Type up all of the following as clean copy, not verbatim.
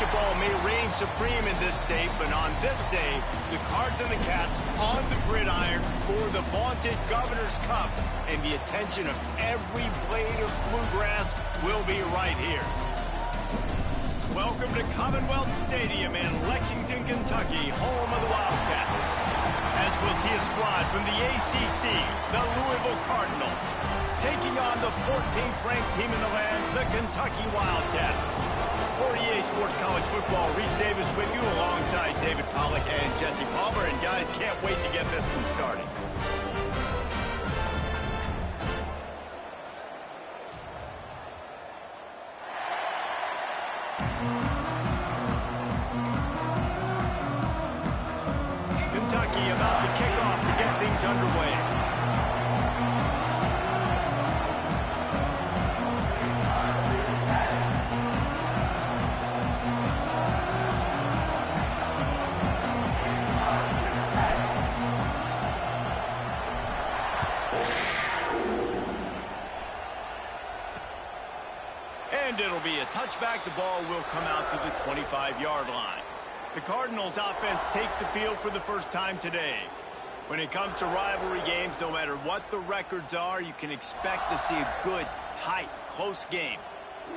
Basketball may reign supreme in this state, but on this day, the Cards and the Cats on the gridiron for the vaunted Governor's Cup, and the attention of every blade of bluegrass will be right here. Welcome to Commonwealth Stadium in Lexington, Kentucky, home of the Wildcats. As we'll see a squad from the ACC, the Louisville Cardinals, taking on the 14th ranked team in the land, the Kentucky Wildcats. For EA Sports College Football, Reese Davis with you alongside David Pollack and Jesse Palmer. And guys, can't wait to get this one started. Kentucky about to kick off to get things underway. And it'll be a touchback. The ball will come out to the 25-yard line. The Cardinals offense takes the field for the first time today. When it comes to rivalry games, no matter what the records are, you can expect to see a good, tight, close game.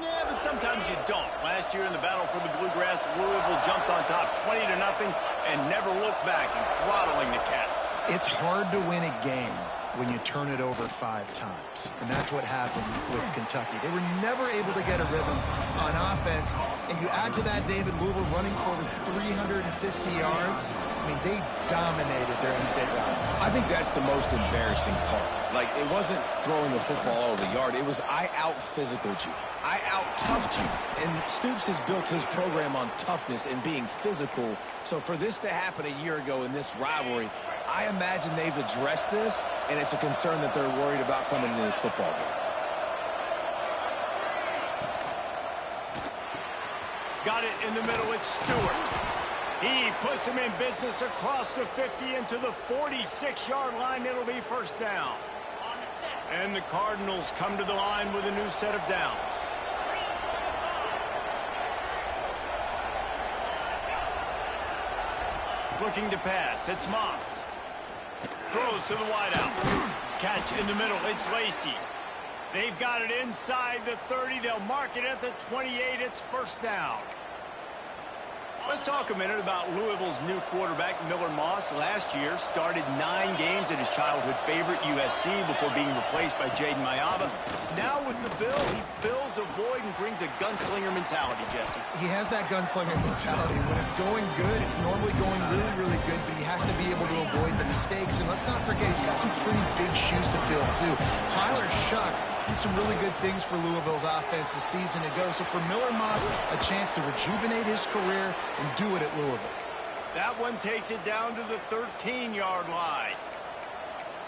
Yeah, but sometimes you don't. Last year in the battle for the Bluegrass, Louisville jumped on top 20-0 and never looked back in throttling the Cats. It's hard to win a game when you turn it over 5 times. And that's what happened with Kentucky. They were never able to get a rhythm on offense. And you add to that, David, Louisville running for over 350 yards. I mean, they dominated their in-state rival. I think that's the most embarrassing part. Like, it wasn't throwing the football over the yard. It was I out-physicaled you. I out-toughed you. And Stoops has built his program on toughness and being physical. So for this to happen a year ago in this rivalry, I imagine they've addressed this, and it's a concern that they're worried about coming into this football game. Got it in the middle, it's Stewart. He puts him in business across the 50 into the 46-yard line. It'll be first down. And the Cardinals come to the line with a new set of downs. Looking to pass, it's Moss. Throws to the wideout. Catch in the middle, it's Lacey. They've got it inside the 30. They'll mark it at the 28. It's first down. Let's talk a minute about Louisville's new quarterback, Miller Moss. Last year, started 9 games at his childhood favorite, USC, before being replaced by Jaden Mayava. Now with the Bill, he fills a void and brings a gunslinger mentality, Jesse. He has that gunslinger mentality. When it's going good, it's normally going really, really good, but he has to be able to avoid the mistakes. And let's not forget, he's got some pretty big shoes to fill, too. Tyler Shuck did some really good things for Louisville's offense a season ago. So for Miller Moss, a chance to rejuvenate his career and do it at Louisville. That one takes it down to the 13-yard line.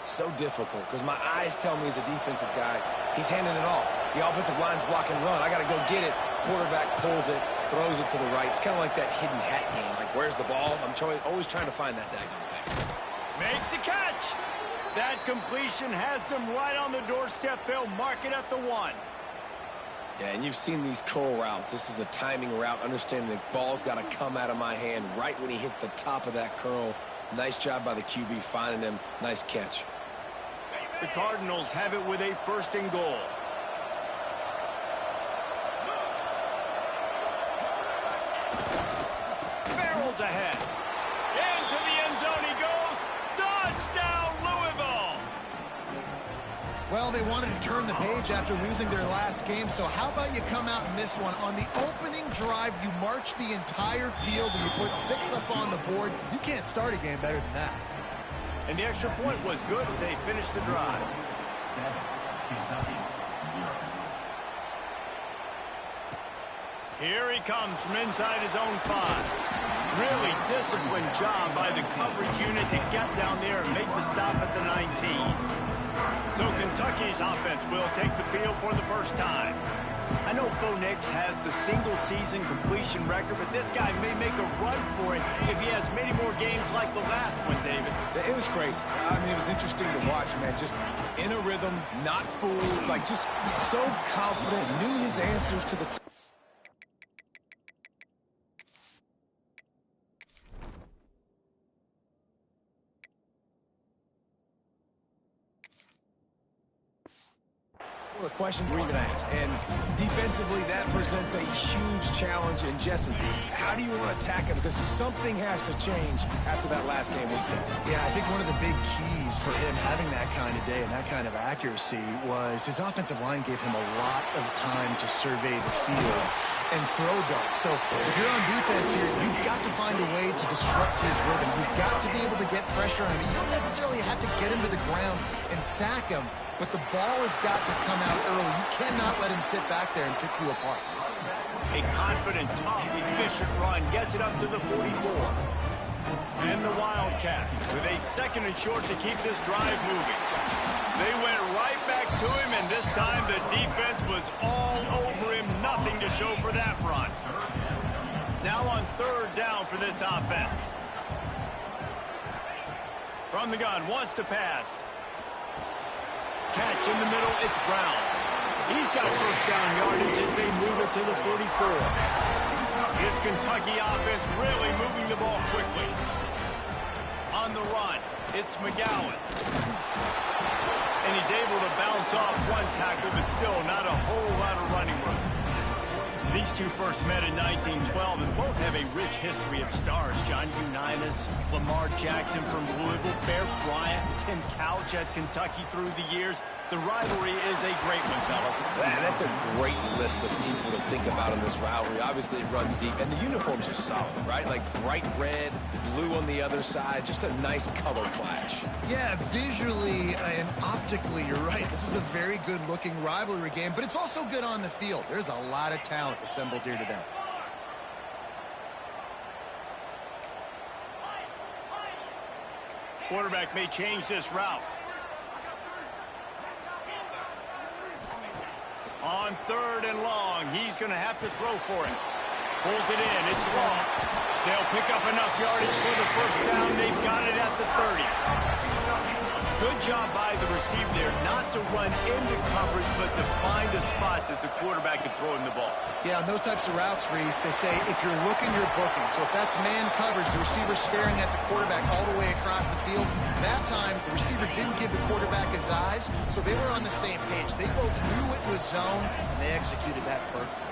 So difficult, because my eyes tell me as a defensive guy, he's handing it off. The offensive line's blocking run. I got to go get it. Quarterback pulls it, throws it to the right. It's kind of like that hidden hat game. Like, where's the ball? I'm always trying to find that daggone thing. Makes the catch. That completion has them right on the doorstep. They'll mark it at the 1. Yeah, and you've seen these curl routes. This is a timing route, understanding the ball's got to come out of my hand right when he hits the top of that curl. Nice job by the QB finding him. Nice catch. The Cardinals have it with a 1st and goal. Farrell's ahead. Into the end zone he goes. Touchdown, Louisville! Well, they wanted to turn the page after losing their last game, so how about you come out in this one? On the opening drive, you march the entire field and you put 6 up on the board. You can't start a game better than that. And the extra point was good as they finished the drive. 7, Kentucky, 0. Here he comes from inside his own 5. Really disciplined job by the coverage unit to get down there and make the stop at the 19. So Kentucky's offense will take the field for the first time. I know Bo Nix has the single-season completion record, but this guy may make a run for it if he has many more games like the last one, David. It was crazy. I mean, it was interesting to watch, man. Just in a rhythm, not fooled, like just so confident, knew his answers to the Well, the questions were even asked. And defensively, that presents a huge challenge. And Jesse, how do you want to attack it? Because something has to change after that last game we saw. Yeah, I think one of the big keys for him having that kind of day and that kind of accuracy was his offensive line gave him a lot of time to survey the field and throw darts. So if you're on defense here, you've got to find a way to disrupt his rhythm. You've got to be able to get pressure on him. You don't necessarily have to get him to the ground and sack him, but the ball has got to come out early. You cannot let him sit back there and pick you apart. A confident, tough, efficient run gets it up to the 44. And the Wildcats with a 2nd and short to keep this drive moving. They went right back to him, and this time the defense was all over him. Nothing to show for that run. Now on 3rd down for this offense. From the gun, wants to pass. Catch in the middle, it's Brown. He's got 1st down yardage as they move it to the 44. This Kentucky offense really moving the ball quickly. On the run, it's McGowan. And he's able to bounce off one tackle, but still not a whole lot of running room. These two first met in 1912, and both have a rich history of stars. John Unitas, Lamar Jackson from Louisville, Bear Bryant, Tim Couch at Kentucky through the years. The rivalry is a great one, fellas. That's a great list of people to think about in this rivalry. Obviously, it runs deep, and the uniforms are solid, right? Like bright red, blue on the other side, just a nice color clash. Yeah, visually and optically, you're right. This is a very good-looking rivalry game, but it's also good on the field. There's a lot of talent assembled here today. Quarterback may change this route. On 3rd and long, he's going to have to throw for it. Pulls it in, it's long. They'll pick up enough yardage for the 1st down. They've got it at the 30. Good job by the receiver there not to run into coverage, but to find a spot that the quarterback can throw him the ball. Yeah, on those types of routes, Reese, they say if you're looking, you're booking. So if that's man coverage, the receiver's staring at the quarterback all the way across the field. That time, the receiver didn't give the quarterback his eyes, so they were on the same page. They both knew it was zone, and they executed that perfectly.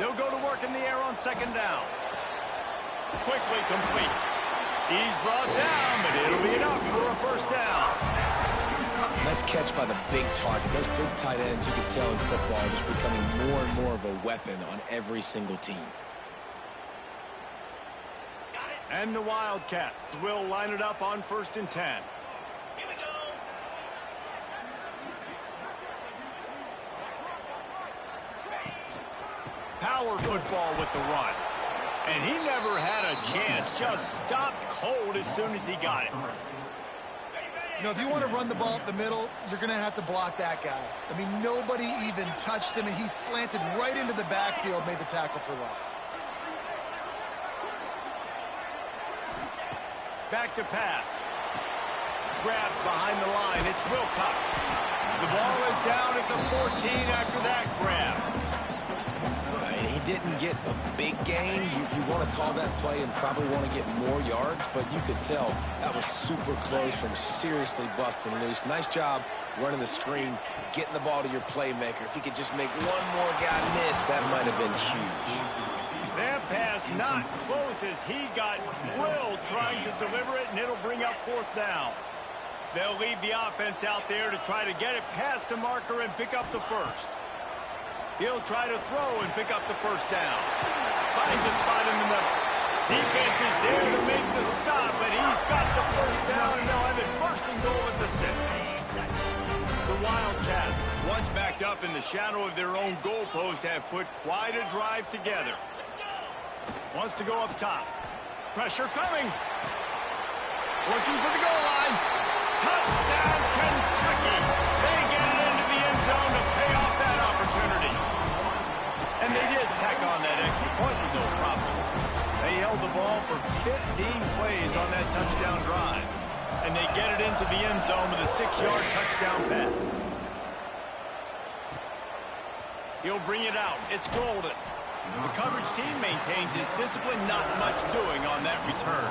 They'll go to work in the air on 2nd down. Quickly complete. He's brought down, but it'll be enough for a 1st down. Nice catch by the big target. Those big tight ends, you can tell in football, are just becoming more and more of a weapon on every single team. And the Wildcats will line it up on 1st and 10. Here we go. Power football with the run. And he never had a chance. Just stopped cold as soon as he got it. You know, if you want to run the ball up the middle, you're going to have to block that guy. I mean, nobody even touched him, and he slanted right into the backfield, made the tackle for loss. Back to pass. Grabbed behind the line. It's Wilcox. The ball is down at the 14 after that grab. He didn't get a big gain. You want to call that play and probably want to get more yards, but you could tell that was super close from seriously busting loose. Nice job running the screen, getting the ball to your playmaker. If he could just make one more guy miss, that might have been huge. That pass not close as he got drilled trying to deliver it, and it'll bring up 4th down. They'll leave the offense out there to try to get it past the marker and pick up the 1st. He'll try to throw and pick up the 1st down. Finds a spot in the middle. Defense is there to make the stop, but he's got the 1st down, and they'll have it 1st and goal at the 6. The Wildcats, once backed up in the shadow of their own goalpost, have put quite a drive together. Wants to go up top. Pressure coming. Working for the goal line. Touchdown, Kentucky. They get it into the end zone to pay off that opportunity. And they did tack on that extra point with no problem. They held the ball for 15 plays on that touchdown drive. And they get it into the end zone with a 6-yard touchdown pass. He'll bring it out. It's Golden. The coverage team maintains his discipline, not much doing on that return.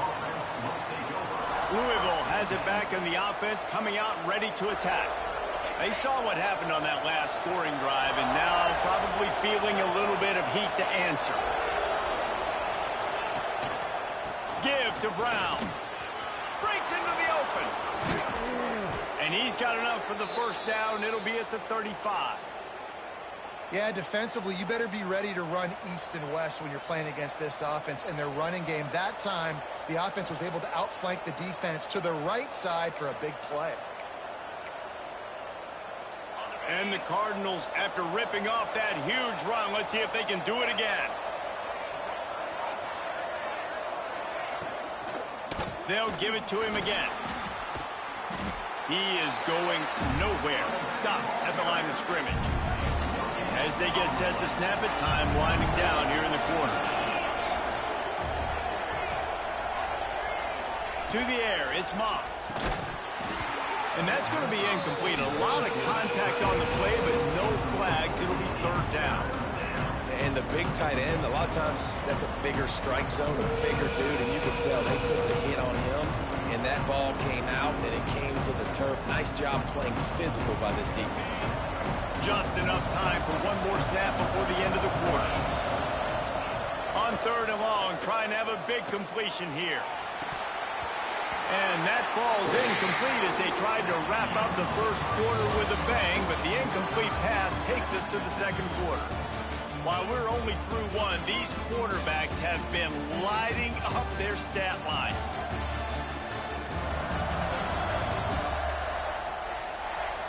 Louisville has it back in the offense, coming out ready to attack. They saw what happened on that last scoring drive, and now probably feeling a little bit of heat to answer. Give to Brown. Breaks into the open. And he's got enough for the first down. It'll be at the 35. Yeah, defensively, you better be ready to run east and west when you're playing against this offense and their running game. That time, the offense was able to outflank the defense to the right side for a big play. And the Cardinals, after ripping off that huge run, let's see if they can do it again. They'll give it to him again. He is going nowhere. Stop at the line of scrimmage. As they get set to snap it, time winding down here in the corner. To the air, it's Moss. And that's going to be incomplete. A lot of contact on the play, but no flags. It'll be third down. And the big tight end, a lot of times that's a bigger strike zone, a bigger dude, and you can tell they put the hit on him, and that ball came out, and it came to the turf. Nice job playing physical by this defense. Just enough time for one more snap before the end of the quarter. On third and long, trying to have a big completion here. And that falls incomplete as they tried to wrap up the first quarter with a bang, but the incomplete pass takes us to the second quarter. While we're only through one, these quarterbacks have been lighting up their stat line.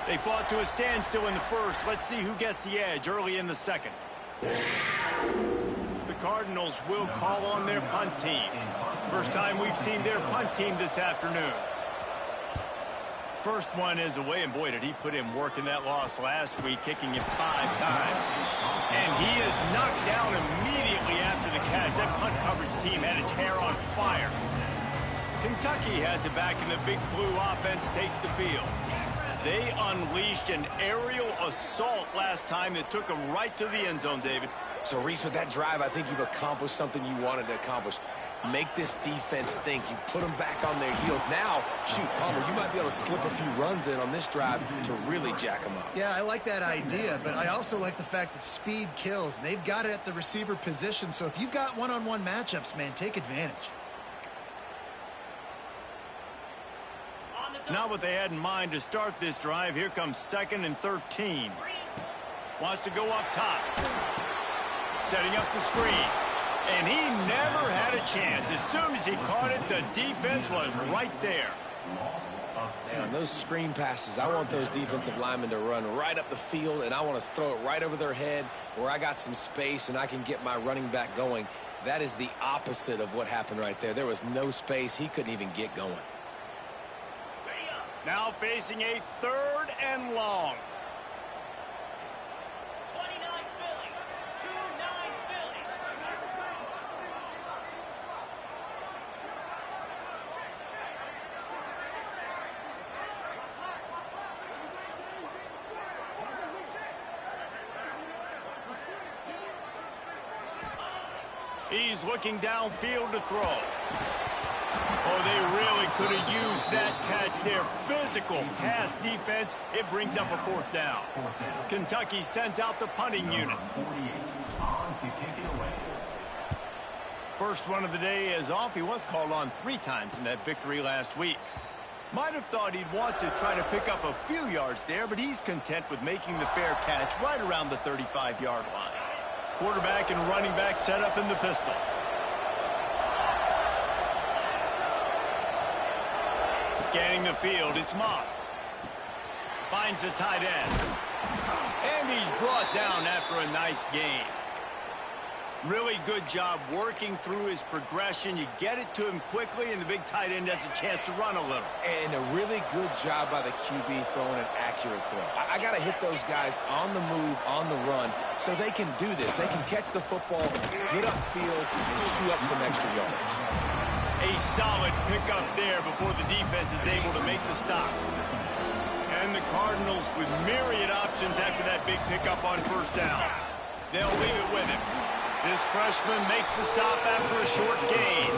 They fought to a standstill in the first. Let's see who gets the edge early in the second. The Cardinals will call on their punt team. First time we've seen their punt team this afternoon. First one is away, and boy, did he put in work in that loss last week, kicking it 5 times. And he is knocked down immediately after the catch. That punt coverage team had its hair on fire. Kentucky has it back, and the Big Blue offense takes the field. They unleashed an aerial assault last time that took them right to the end zone, David. So, Reese, with that drive, I think you've accomplished something you wanted to accomplish. Make this defense think. You've put them back on their heels. Now, shoot, Palmer, you might be able to slip a few runs in on this drive to really jack them up. Yeah, I like that idea, but I also like the fact that speed kills. And they've got it at the receiver position, so if you've got one-on-one matchups, man, take advantage. Not what they had in mind to start this drive. Here comes 2nd and 13. Wants to go up top. Setting up the screen. And he never had a chance. As soon as he caught it, the defense was right there. Man, those screen passes, I want those defensive linemen to run right up the field, and I want to throw it right over their head where I got some space and I can get my running back going. That is the opposite of what happened right there. There was no space. He couldn't even get going. Now facing a 3rd and long. 29 Philly. 2-9 Philly. He's looking downfield to throw. Oh, they really could have used that catch there. Physical pass defense. It brings up a 4th down. Kentucky sends out the punting unit. First one of the day is off. He was called on 3 times in that victory last week. Might have thought he'd want to try to pick up a few yards there, but he's content with making the fair catch right around the 35-yard line. Quarterback and running back set up in the pistol. Scanning the field, it's Moss. Finds the tight end. And he's brought down after a nice gain. Really good job working through his progression. You get it to him quickly, and the big tight end has a chance to run a little. And a really good job by the QB throwing an accurate throw. I got to hit those guys on the move, on the run, so they can do this. They can catch the football, get upfield, and chew up some extra yards. A solid pickup there before the defense is able to make the stop. And the Cardinals with myriad options after that big pickup on 1st down. They'll leave it with him. This freshman makes the stop after a short gain.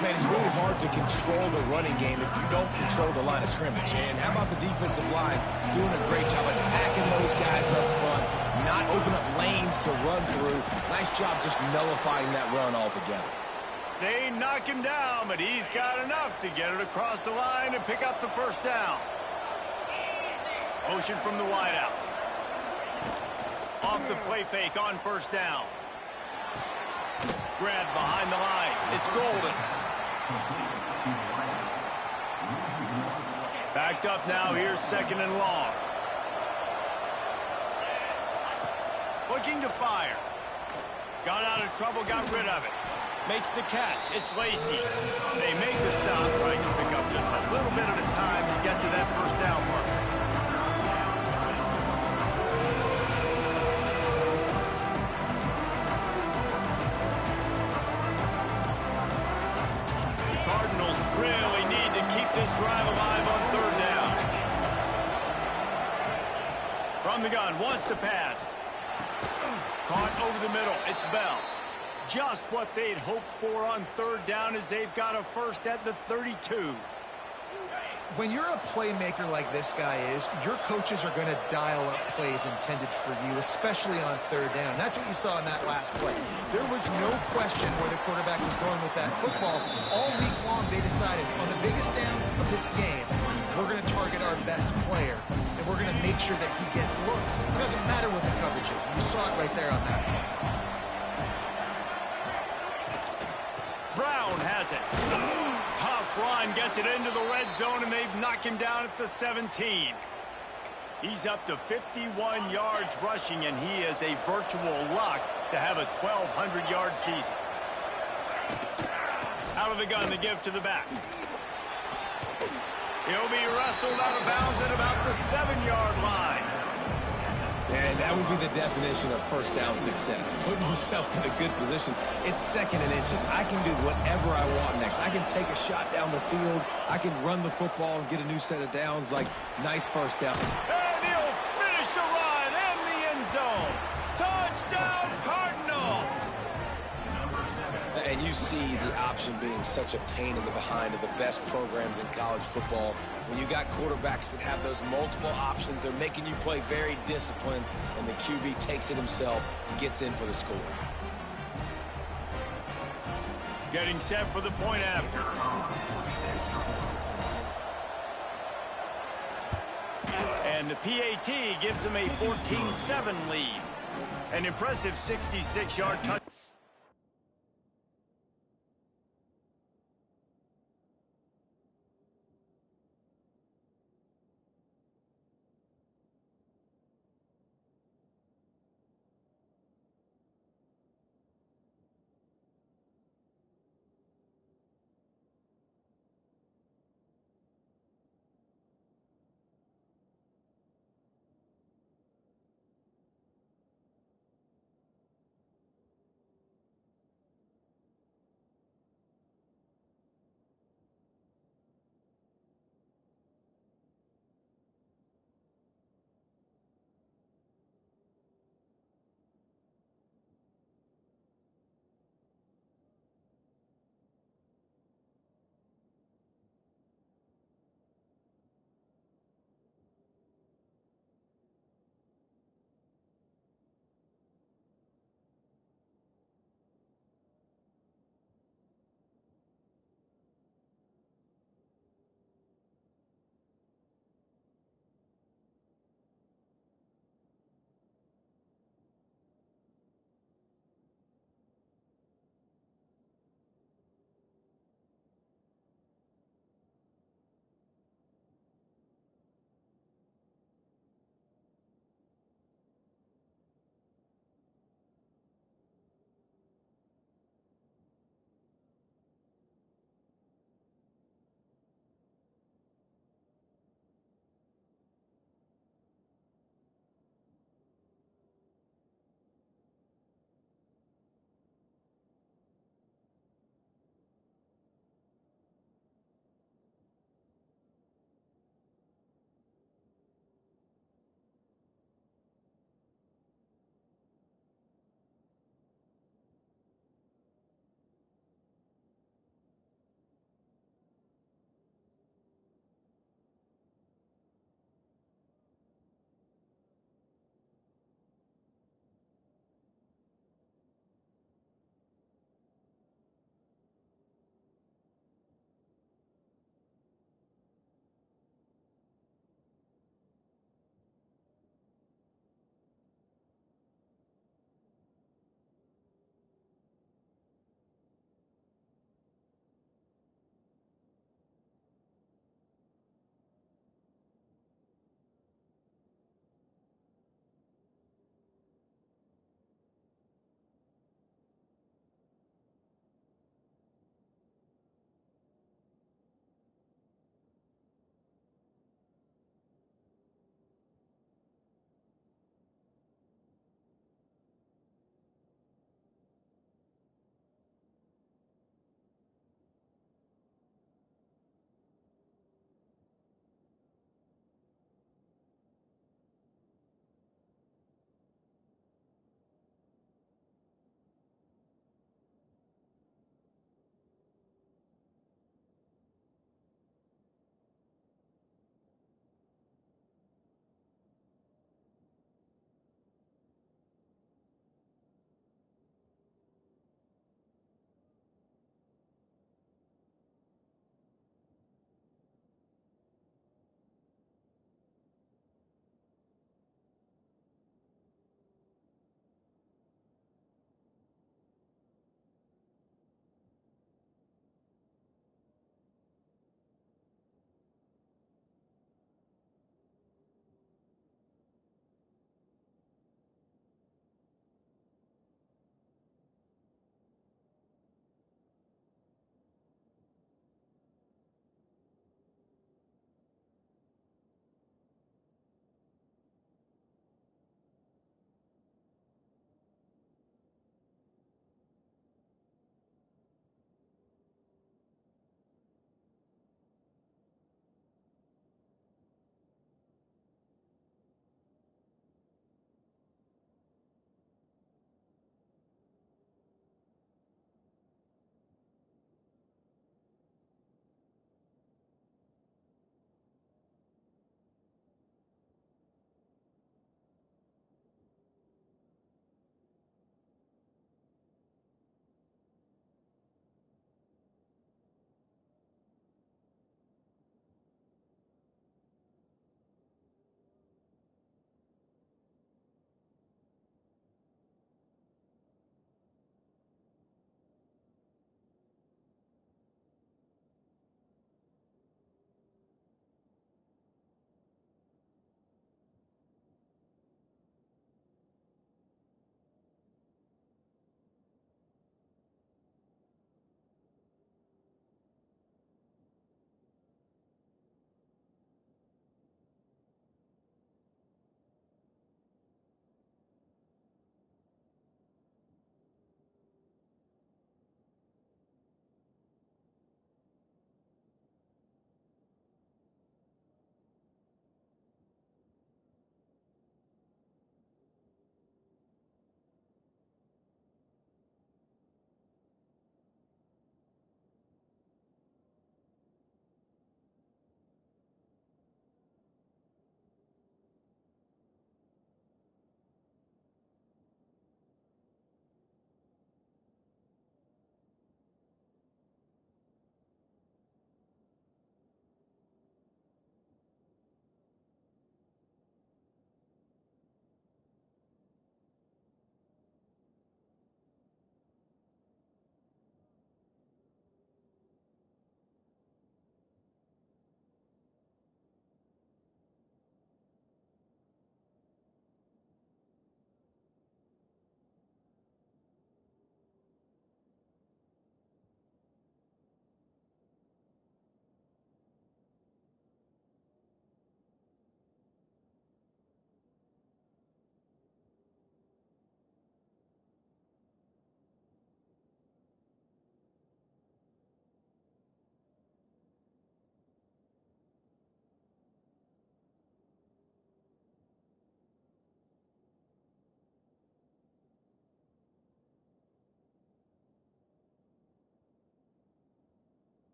Man, it's really hard to control the running game if you don't control the line of scrimmage. And how about the defensive line doing a great job attacking those guys up front, not open up lanes to run through. Nice job just nullifying that run altogether. They knock him down, but he's got enough to get it across the line and pick up the first down. Motion from the wideout. Off the play fake on first down. Grab behind the line. It's Golden. Backed up now. Here's second and long. Looking to fire. Got out of trouble, got rid of it. Makes the catch. It's Lacy. They make the stop, trying to pick up just a little bit at a time to get to that first down marker. Really need to keep this drive alive on third down. From the gun, wants to pass. Caught over the middle. It's Bell. Just what they'd hoped for on third down as they've got a first at the 32. When you're a playmaker like this guy is, your coaches are going to dial up plays intended for you, especially on third down. That's what you saw in that last play. There was no question where the quarterback was going with that football. All week long, they decided on the biggest downs of this game, we're going to target our best player, and we're going to make sure that he gets looks. It doesn't matter what the coverage is. And you saw it right there on that play. Brown has it. Tough run, gets it into the red zone, and they've knocked him down at the 17. He's up to 51 yards rushing, and he is a virtual lock to have a 1,200-yard season. Out of the gun to give to the back. He'll be wrestled out of bounds at about the 7-yard line. And that would be the definition of first down success. Putting yourself in a good position. It's second and inches. I can do whatever I want next. I can take a shot down the field. I can run the football and get a new set of downs. Like, nice first down. And he'll finish the run in the end zone. Touchdown, Cardinals! And you see the option being such a pain in the behind of the best programs in college football. When you got quarterbacks that have those multiple options, they're making you play very disciplined, and the QB takes it himself, gets in for the score. Getting set for the point after. And the PAT gives them a 14-7 lead. An impressive 66-yard touchdown.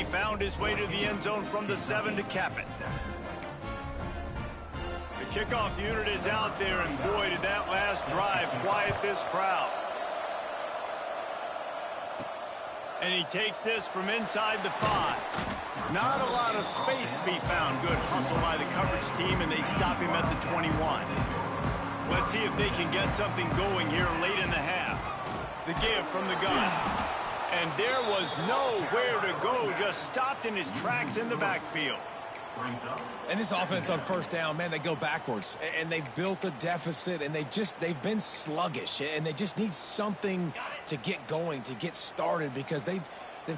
He found his way to the end zone from the 7 to cap it. The kickoff unit is out there, and boy, did that last drive quiet this crowd. And he takes this from inside the 5. Not a lot of space to be found. Good hustle by the coverage team, and they stop him at the 21. Let's see if they can get something going here late in the half. The give from the gun. And there was nowhere to go, just stopped in his tracks in the backfield. And this offense on first down, man, they go backwards. And they've built a deficit, and they've been sluggish. And they just need something to get going, to get started, because they've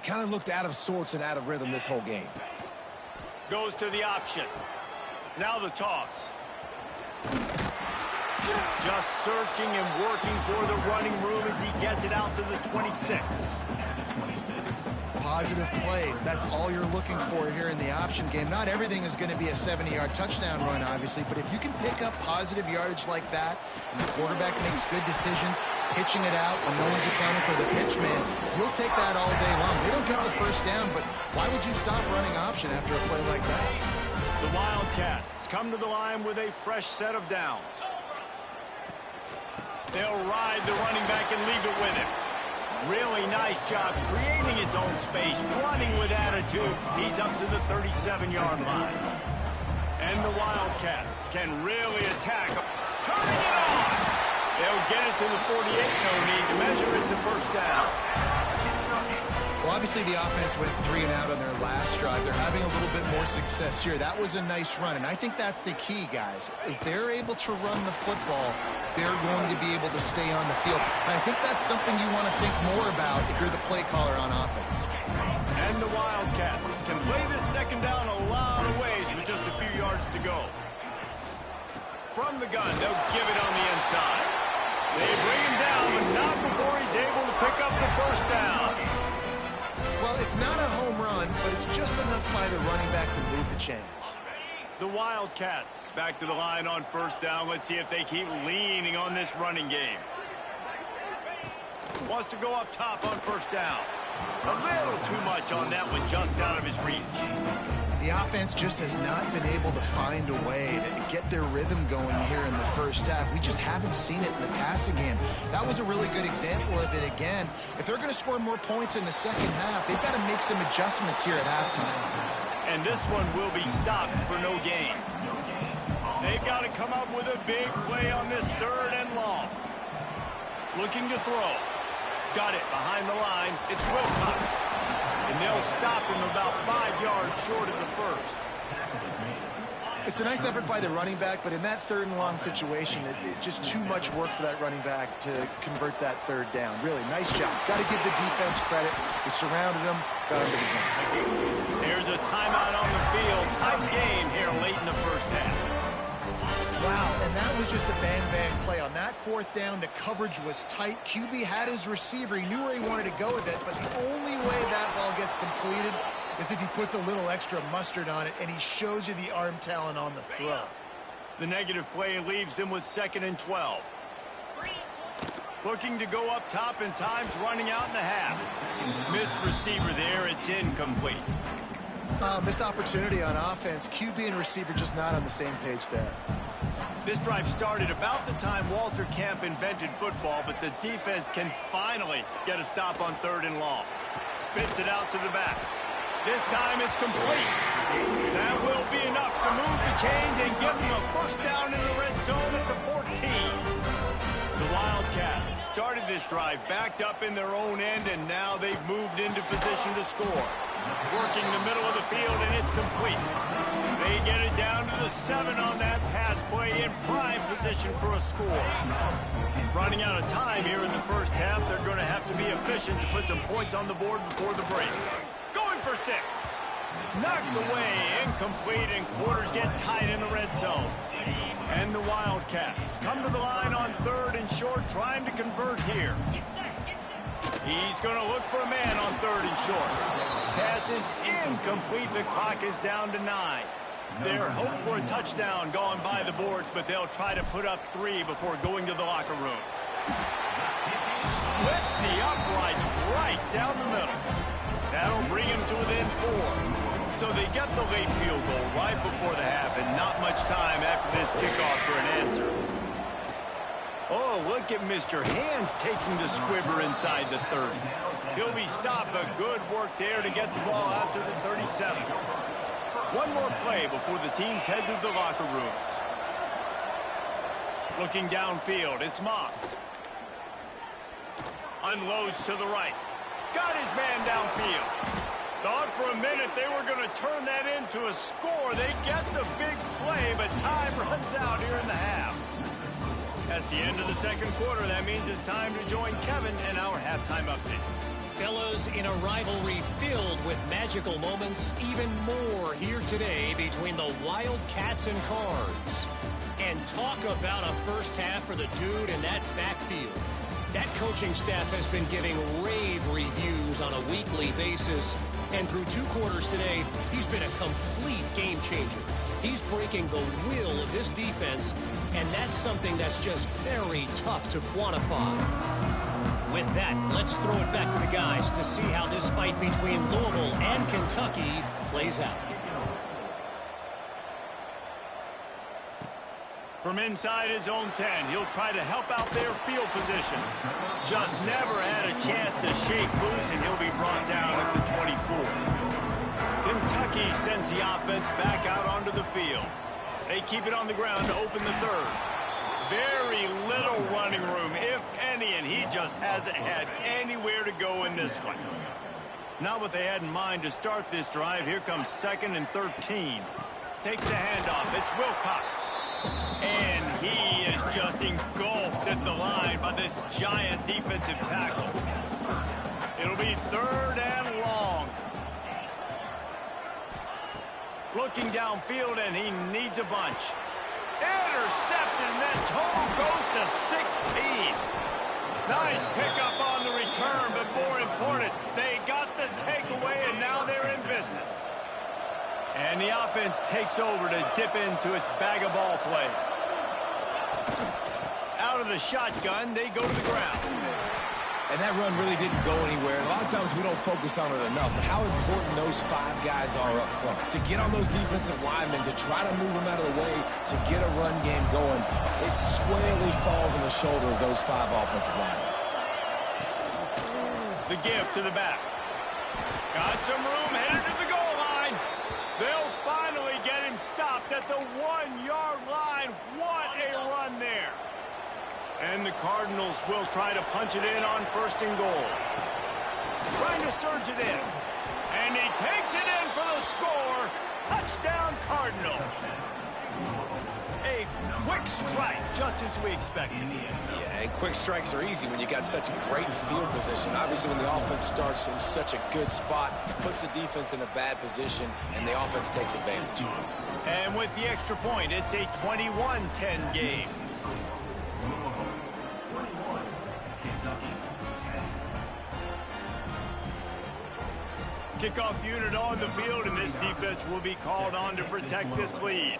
kind of looked out of sorts and out of rhythm this whole game. Goes to the option. Now the toss. Just searching and working for the running room as he gets it out to the 26. Positive plays. That's all you're looking for here in the option game. Not everything is going to be a 70-yard touchdown run, obviously, but if you can pick up positive yardage like that, and the quarterback makes good decisions, pitching it out when no one's accounting for the pitch man, you'll take that all day long. They don't get the first down, but why would you stop running option after a play like that? The Wildcats come to the line with a fresh set of downs. They'll ride the running back and leave it with him. Really nice job creating his own space, running with attitude. He's up to the 37-yard line. And the Wildcats can really attack. Turning it on! They'll get it to the 48. No need to measure it to first down. Well, obviously the offense went 3 and out on their last drive. They're having a little bit more success here. That was a nice run, and I think that's the key, guys. If they're able to run the football, they're going to be able to stay on the field. And I think that's something you want to think more about if you're the play caller on offense. And the Wildcats can play this second down a lot of ways with just a few yards to go. From the gun, they'll give it on the inside. They bring him down, but not before he's able to pick up the first down. Well, it's not a home run, but it's just enough by the running back to move the chains. The Wildcats back to the line on first down. Let's see if they keep leaning on this running game. Wants to go up top on first down. A little too much on that one, just out of his reach. The offense just has not been able to find a way to get their rhythm going here in the first half. We just haven't seen it in the passing game. That was a really good example of it again. If they're going to score more points in the second half, they've got to make some adjustments here at halftime. And this one will be stopped for no gain. They've got to come up with a big play on this 3rd and long. Looking to throw. Got it behind the line. It's Wilcox. And they'll stop him about 5 yards short of the first. It's a nice effort by the running back, but in that 3rd and long situation, it just too much work for that running back to convert that 3rd down. Really, nice job. Got to give the defense credit. They surrounded him, got him to the ground. Here's a timeout on the field. Tight game here late in the first half. Wow, and that was just a bang-bang play. On that 4th down, the coverage was tight. QB had his receiver. He knew where he wanted to go with it, but the only way that ball gets completed is if he puts a little extra mustard on it, and he shows you the arm talent on the throw. The negative play leaves them with 2nd and 12. Looking to go up top, and time's running out in the half. Missed receiver there. It's incomplete. Missed opportunity on offense. QB and receiver just not on the same page there. This drive started about the time Walter Camp invented football, but the defense can finally get a stop on 3rd and long. Spits it out to the back. This time it's complete. That will be enough to move the chains and give them a first down in the red zone at the 14. The Wildcats started this drive backed up in their own end, and now they've moved into position to score. Working the middle of the field, and it's complete. They get it down to the 7 on that pass play in prime position for a score. Running out of time here in the first half, they're going to have to be efficient to put some points on the board before the break. Going for 6. Knocked away, incomplete, and quarters get tight in the red zone. And the Wildcats come to the line on 3rd and short, trying to convert here. He's going to look for a man on 3rd and short. Pass is incomplete. The clock is down to 9. They're hoping for a touchdown going by the boards, but they'll try to put up 3 before going to the locker room. Splits the uprights right down the middle. That'll bring him to within 4. So they get the late field goal right before the half, and not much time after this kickoff for an answer. Oh, look at Mr. Hands taking the squibber inside the 30. He'll be stopped, but good work there to get the ball out to the 37. One more play before the teams head to the locker rooms. Looking downfield, it's Moss. Unloads to the right. Got his man downfield. Thought for a minute they were going to turn that into a score. They get the big play, but time runs out here in the half. That's the end of the second quarter. That means it's time to join Kevin in our halftime update. Fellas, in a rivalry filled with magical moments, even more here today between the Wildcats and Cards. And talk about a first half for the dude in that backfield. That coaching staff has been giving rave reviews on a weekly basis. And through 2 quarters today, he's been a complete game changer. He's breaking the will of this defense, and that's something that's just very tough to quantify. With that, let's throw it back to the guys to see how this fight between Louisville and Kentucky plays out. From inside his own 10, he'll try to help out their field position. Just never had a chance to shake loose, and he'll be brought down at the 24. Kentucky sends the offense back out onto the field. They keep it on the ground to open the 3rd. Very little running room, if any, and he just hasn't had anywhere to go in this one. Not what they had in mind to start this drive. Here comes 2nd and 13. Takes the handoff. It's Wilcox. And he is just engulfed at the line by this giant defensive tackle. It'll be 3rd and long. Looking downfield, and he needs a bunch. Intercepted, and that total goes to 16. Nice pickup on the return, but more important, they got the takeaway, and now they're in business. And the offense takes over to dip into its bag of ball plays. Out of the shotgun, they go to the ground. And that run really didn't go anywhere. A lot of times we don't focus on it enough. But how important those 5 guys are up front. To get on those defensive linemen, to try to move them out of the way, to get a run game going, it squarely falls on the shoulder of those 5 offensive linemen. The give to the back. Got some room, headed to the goal line. They'll finally get him stopped at the 1-yard line. What a run there. And the Cardinals will try to punch it in on 1st and goal. Trying to surge it in. And he takes it in for the score. Touchdown, Cardinals. A quick strike, just as we expected. Yeah, and quick strikes are easy when you got such great field position. Obviously, when the offense starts in such a good spot, puts the defense in a bad position, and the offense takes advantage. And with the extra point, it's a 21-10 game. Kickoff unit on the field, and this defense will be called on to protect this lead.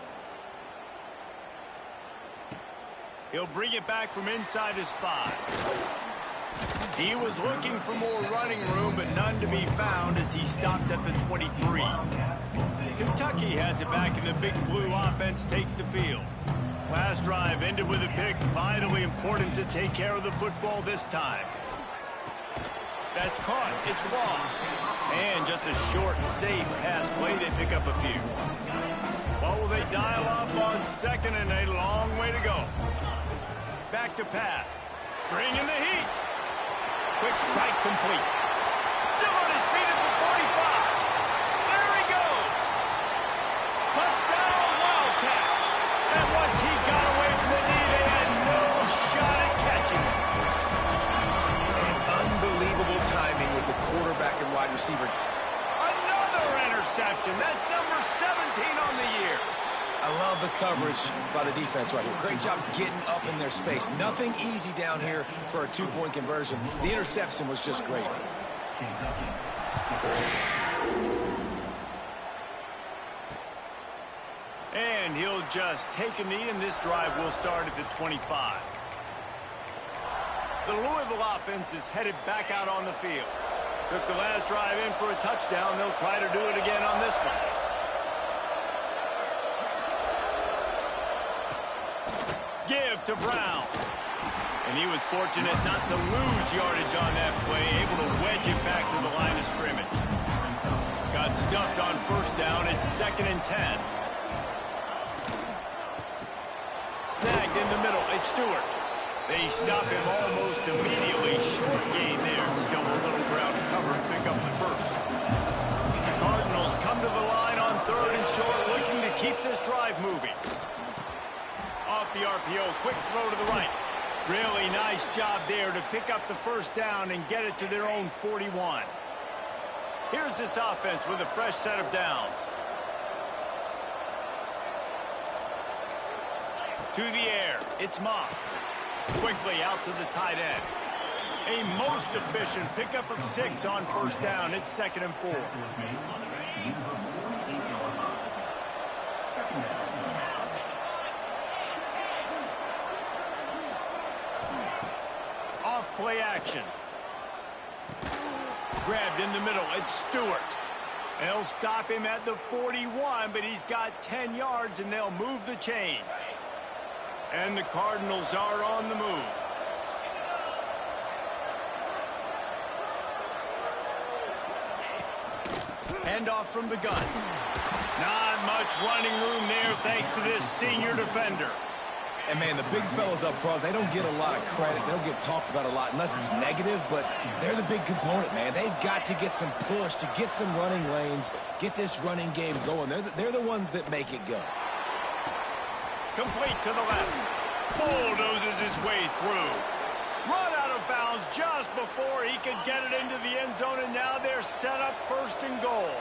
He'll bring it back from inside his 5. He was looking for more running room, but none to be found as he stopped at the 23. Kentucky has it back, and the big blue offense takes the field. Last drive ended with a pick. Vitally important to take care of the football this time. That's caught. It's Ross. And just a short and safe pass play. They pick up a few. What will they dial up on 2nd, and a long way to go. Back to pass. Bring in the heat. Quick strike complete. Still on his feet at the 45. There he goes. Touchdown, Wildcats. And once he got away from the knee, they had no shot at catching him. And unbelievable timing with the quarterback and wide receiver. Another interception. That's number 17 on the year. I love the coverage by the defense right here. Great job getting up in their space. Nothing easy down here for a 2-point conversion. The interception was just great. And he'll just take a knee, and this drive will start at the 25. The Louisville offense is headed back out on the field. Took the last drive in for a touchdown. They'll try to do it again on this one. Give to Brown. And he was fortunate not to lose yardage on that play, able to wedge it back to the line of scrimmage. Got stuffed on first down. It's 2nd and 10. Snagged in the middle. It's Stewart. They stop him almost immediately. Short gain there. Still a little ground cover. Pick up the first. The Cardinals come to the line on 3rd and short, looking to keep this drive moving. Off the RPO. Quick throw to the right. Really nice job there to pick up the first down and get it to their own 41. Here's this offense with a fresh set of downs. To the air, it's Moss. Quickly out to the tight end. A most efficient pickup of 6 on first down. It's 2nd and 4. Off play action. Grabbed in the middle. It's Stewart. They'll stop him at the 41, but he's got 10 yards, and they'll move the chains. And the Cardinals are on the move. Handoff from the gun. Not much running room there thanks to this senior defender. And, man, the big fellas up front, they don't get a lot of credit. They don't get talked about a lot unless it's negative, but they're the big component, man. They've got to get some push, to get some running lanes, get this running game going. They're the ones that make it go. Complete to the left. Bulldozes his way through. Run out of bounds just before he could get it into the end zone, and now they're set up 1st and goal.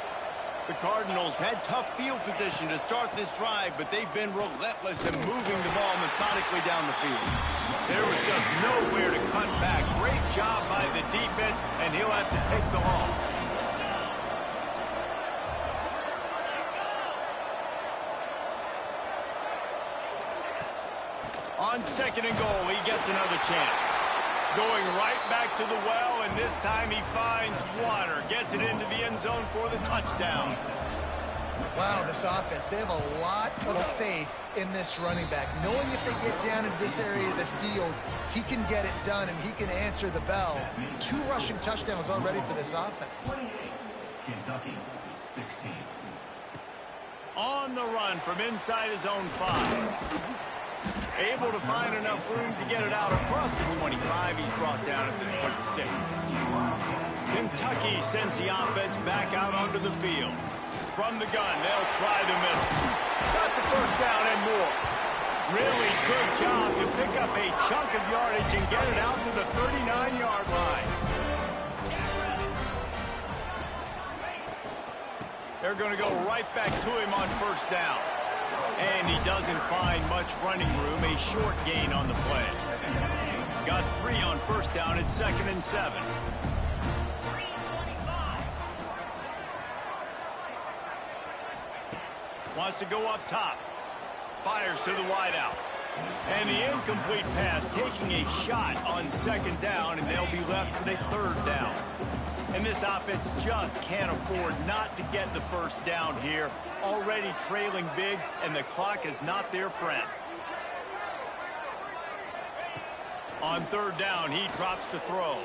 The Cardinals had tough field position to start this drive, but they've been relentless in moving the ball methodically down the field. There was just nowhere to cut back. Great job by the defense, and he'll have to take the loss. On 2nd and goal, he gets another chance. Going right back to the well, and this time he finds water. Gets it into the end zone for the touchdown. Wow, this offense, they have a lot of faith in this running back. Knowing if they get down into this area of the field, he can get it done and he can answer the bell. 2 rushing touchdowns already for this offense. Kentucky, 16. On the run from inside his own 5. Able to find enough room to get it out across the 25. He's brought down at the 26. Kentucky sends the offense back out onto the field. From the gun, they'll try the middle. Got the first down and more. Really good job to pick up a chunk of yardage and get it out to the 39-yard line. They're going to go right back to him on first down. And he doesn't find much running room. A short gain on the play. Got 3 on first down. It's 2nd and 7. Wants to go up top. Fires to the wideout. And the incomplete pass taking a shot on 2nd down, and they'll be left with a 3rd down. And this offense just can't afford not to get the first down here. Already trailing big, and the clock is not their friend. On 3rd down, he drops to throw.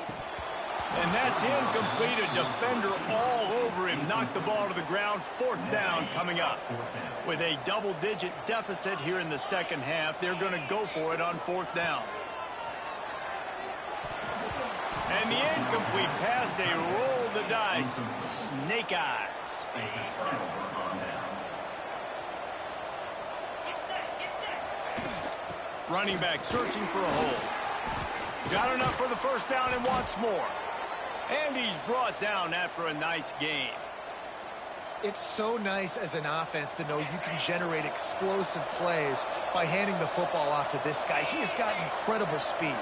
And that's incomplete. A defender all over him. Knocked the ball to the ground. 4th down coming up. With a double-digit deficit here in the second half, they're going to go for it on 4th down. And the incomplete pass, they roll the dice. Snake eyes. Running back searching for a hole. Got enough for the first down and wants more. And he's brought down after a nice gain. It's so nice as an offense to know you can generate explosive plays by handing the football off to this guy. He has got incredible speed.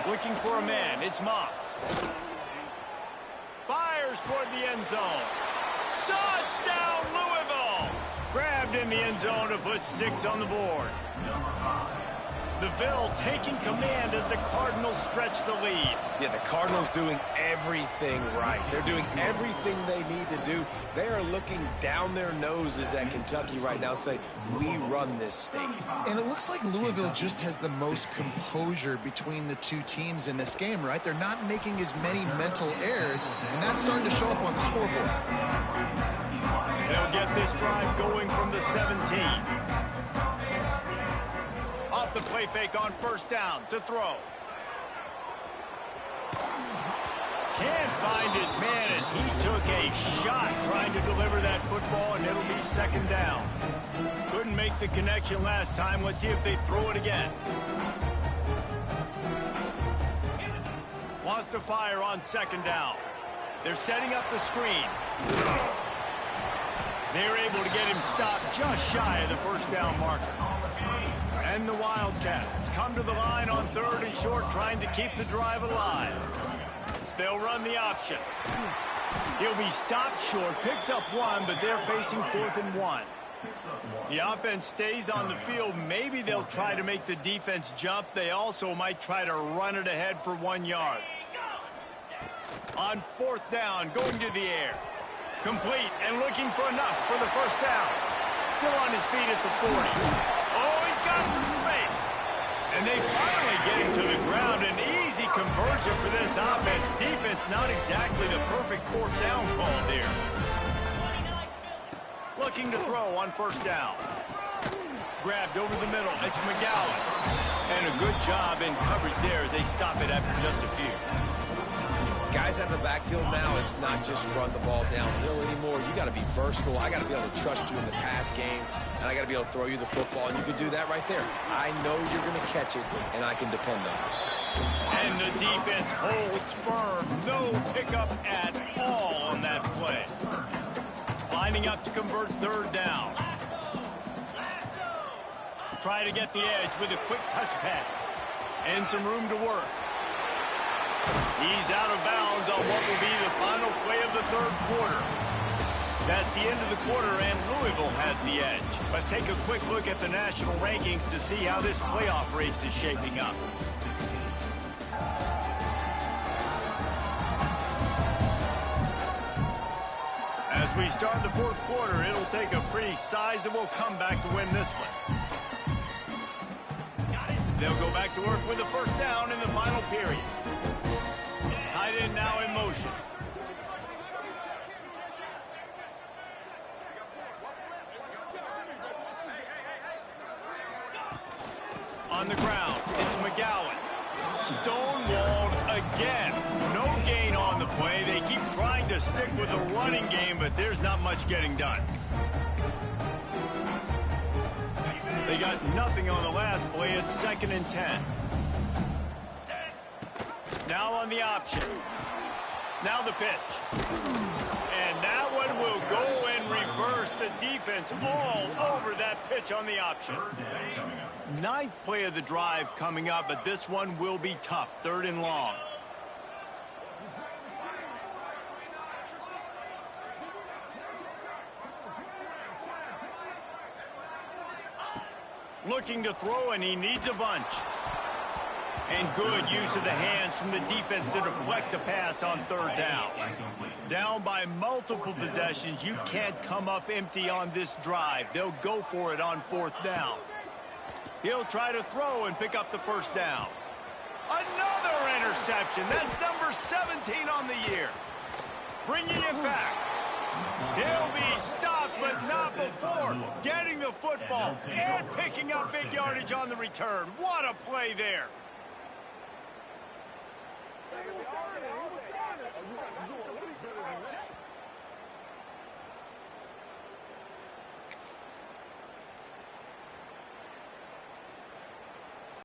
Looking for a man. It's Moss. Fires toward the end zone. Touchdown, Louisville! Grabbed in the end zone to put 6 on the board. DeVille taking command as the Cardinals stretch the lead. Yeah, the Cardinals doing everything right. They're doing everything they need to do. They are looking down their noses at Kentucky right now, saying, we run this state. And it looks like Louisville just has the most composure between the two teams in this game, right? They're not making as many mental errors, and that's starting to show up on the scoreboard. They'll get this drive going from the 17. Off the play fake on first down to throw. Can't find his man as he took a shot trying to deliver that football, and it'll be second down. Couldn't make the connection last time. Let's see if they throw it again. Wants to fire on second down. They're setting up the screen. They're able to get him stopped just shy of the first down marker. And the Wildcats come to the line on third and short, trying to keep the drive alive. They'll run the option. He'll be stopped short, picks up one, but they're facing 4th and 1. The offense stays on the field. Maybe they'll try to make the defense jump. They also might try to run it ahead for 1 yard. On 4th down, going to the air. Complete and looking for enough for the first down. Still on his feet at the 40. Oh, he's got some space. And they finally get him to the ground. An easy conversion for this offense. Defense not exactly the perfect 4th down call there. Looking to throw on first down. Grabbed over the middle. It's McGowan. And a good job in coverage there as they stop it after just a few. Guys out of the backfield now, it's not just run the ball downhill anymore. You got to be versatile. I got to be able to trust you in the pass game, and I got to be able to throw you the football, and you can do that right there. I know you're going to catch it, and I can depend on it. And the defense holds firm. No pickup at all on that play. Lining up to convert third down. Try to get the edge with a quick touch pass. And some room to work. He's out of bounds on what will be the final play of the third quarter. That's the end of the quarter, and Louisville has the edge. Let's take a quick look at the national rankings to see how this playoff race is shaping up. As we start the fourth quarter, it'll take a pretty sizable comeback to win this one. They'll go back to work with the first down in the final period. Tight end now in motion. On the ground, it's McGowan. Stonewalled again. No gain on the play. They keep trying to stick with the running game, but there's not much getting done. They got nothing on the last play. It's 2nd and 10. Now on the option. Now the pitch. And that one will go and reverse. The defense all over that pitch on the option. 9th play of the drive coming up, but this one will be tough. 3rd and long. Looking to throw, and he needs a bunch. And good use of the hands from the defense to deflect the pass on 3rd down. Down by multiple possessions. You can't come up empty on this drive. They'll go for it on 4th down. He'll try to throw and pick up the first down. Another interception. That's number 17 on the year. Bringing it back. He'll be stopped, but not before getting the football and picking up big yardage on the return. What a play there.